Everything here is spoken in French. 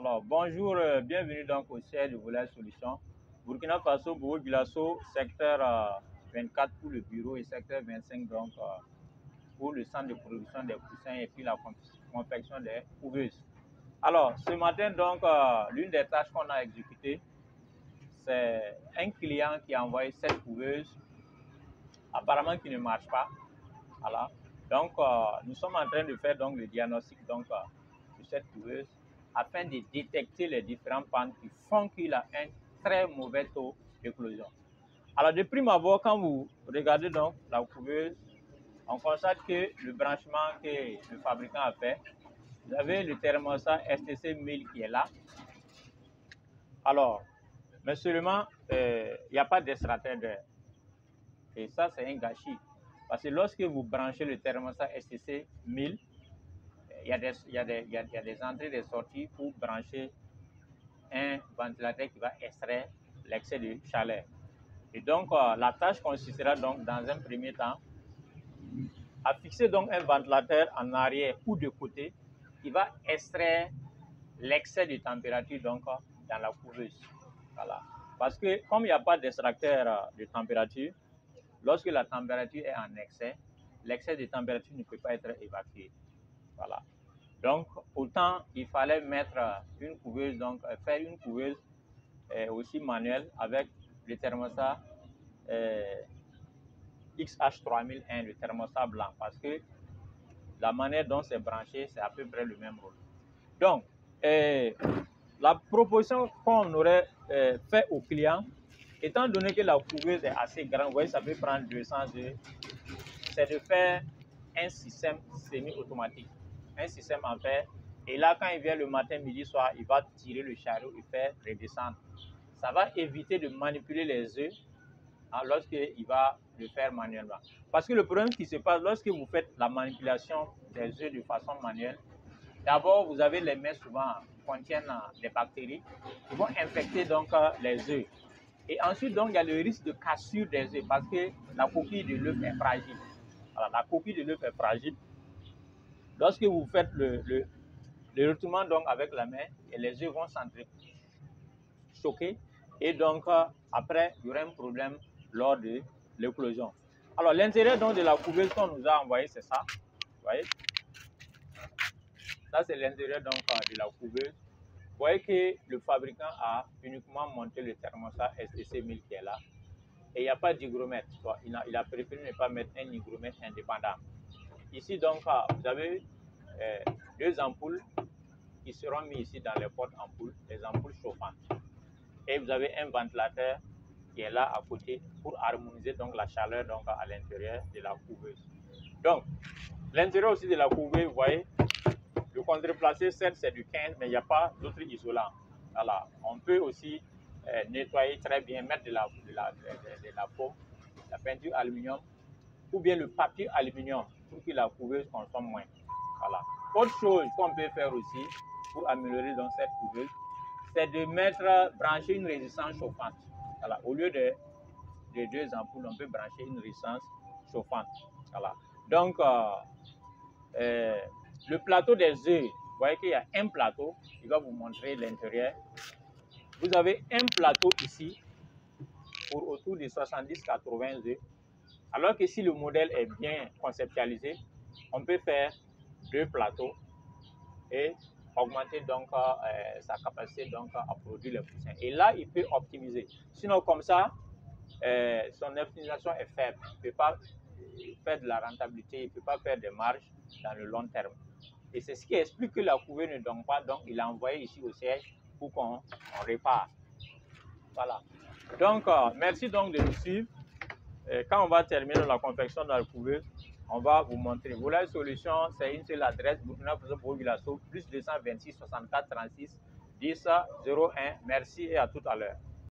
Alors, bonjour, bienvenue donc au siège de Volaille Solutions. Burkina Faso, Bourg-Guilasso, secteur 24 pour le bureau et secteur 25 donc pour le centre de production des poussins et puis la confection des couveuses. Alors, ce matin donc, l'une des tâches qu'on a exécutées, c'est un client qui a envoyé cette couveuse, apparemment qui ne marche pas. Voilà. Donc, nous sommes en train de faire donc le diagnostic donc, de cette couveuse afin de détecter les différentes pannes qui font qu'il a un très mauvais taux d'éclosion. Alors, de prime abord, quand vous regardez donc la couveuse, on constate que le branchement que le fabricant a fait, vous avez le thermostat STC 1000 qui est là. Alors, mais seulement, il n'y a pas d'extracteur d'air. Et ça, c'est un gâchis. Parce que lorsque vous branchez le thermostat STC 1000, il y a des entrées et des sorties pour brancher un ventilateur qui va extraire l'excès de chaleur. Et donc, la tâche consistera donc, dans un premier temps, à fixer donc un ventilateur en arrière ou de côté qui va extraire l'excès de température donc, dans la couveuse. Voilà. Parce que comme il n'y a pas d'extracteur de température, lorsque la température est en excès, l'excès de température ne peut pas être évacué. Voilà. Donc, autant il fallait mettre une couveuse, donc faire une couveuse aussi manuelle avec le thermostat XH3001, le thermostat blanc, parce que la manière dont c'est branché, c'est à peu près le même rôle. Donc, la proposition qu'on aurait fait au client, étant donné que la couveuse est assez grande, vous voyez, ça peut prendre 200 œufs, c'est de faire un système semi-automatique, un système en fer. Et là, quand il vient le matin, midi, soir, il va tirer le chariot et faire redescendre. Ça va éviter de manipuler les œufs lorsqu'il va le faire manuellement. Parce que le problème qui se passe, lorsque vous faites la manipulation des œufs de façon manuelle, d'abord, vous avez les mains souvent contiennent des bactéries qui vont infecter donc les œufs. Et ensuite, donc, il y a le risque de cassure des œufs parce que la coquille de l'œuf est fragile. Alors, la coquille de l'œuf est fragile. Lorsque vous faites le retournement donc avec la main, et les œufs vont s'entrechoquer et donc après, il y aura un problème lors de l'éclosion. Alors, l'intérieur donc de la couveuse qu'on nous a envoyé, c'est ça. Vous voyez? Ça, c'est l'intérieur donc de la couveuse. Vous voyez que le fabricant a uniquement monté le thermostat STC 1000 qui est là. Et il n'y a pas d'hygromètre. Il a préféré ne pas mettre un hygromètre indépendant. Ici, donc, vous avez deux ampoules qui seront mises ici dans les portes ampoules, les ampoules chauffantes. Et vous avez un ventilateur qui est là à côté pour harmoniser donc, la chaleur donc, à l'intérieur de la couveuse. Donc, l'intérieur aussi de la couveuse, vous voyez, le contreplacé, certes, c'est du 15, mais il n'y a pas d'autres isolants. Voilà. On peut aussi nettoyer très bien, mettre de la peau, la peinture aluminium, ou bien le papier aluminium pour que la couveuse consomme moins. Voilà. Autre chose qu'on peut faire aussi pour améliorer donc cette couveuse, c'est de brancher une résistance chauffante. Voilà. Au lieu de deux ampoules, on peut brancher une résistance chauffante. Voilà. Donc, le plateau des œufs, vous voyez qu'il y a un plateau, il va vous montrer l'intérieur. Vous avez un plateau ici pour autour de 70-80 œufs. Alors que si le modèle est bien conceptualisé, on peut faire deux plateaux et augmenter donc sa capacité donc à produire les poussins. Et là, il peut optimiser. Sinon, comme ça, son optimisation est faible. Il ne peut pas faire de la rentabilité, il ne peut pas faire des marges dans le long terme. Et c'est ce qui explique que la couveuse ne donne pas, donc il a envoyé ici au siège pour qu'on répare. Voilà. Donc, merci donc de nous suivre. Quand on va terminer la confection de la couveuse, on va vous montrer. Volaille Solutions, c'est une seule adresse, Burkina Faso, Bourg-Guilasso, plus 226 64 36 10 01. Merci et à tout à l'heure.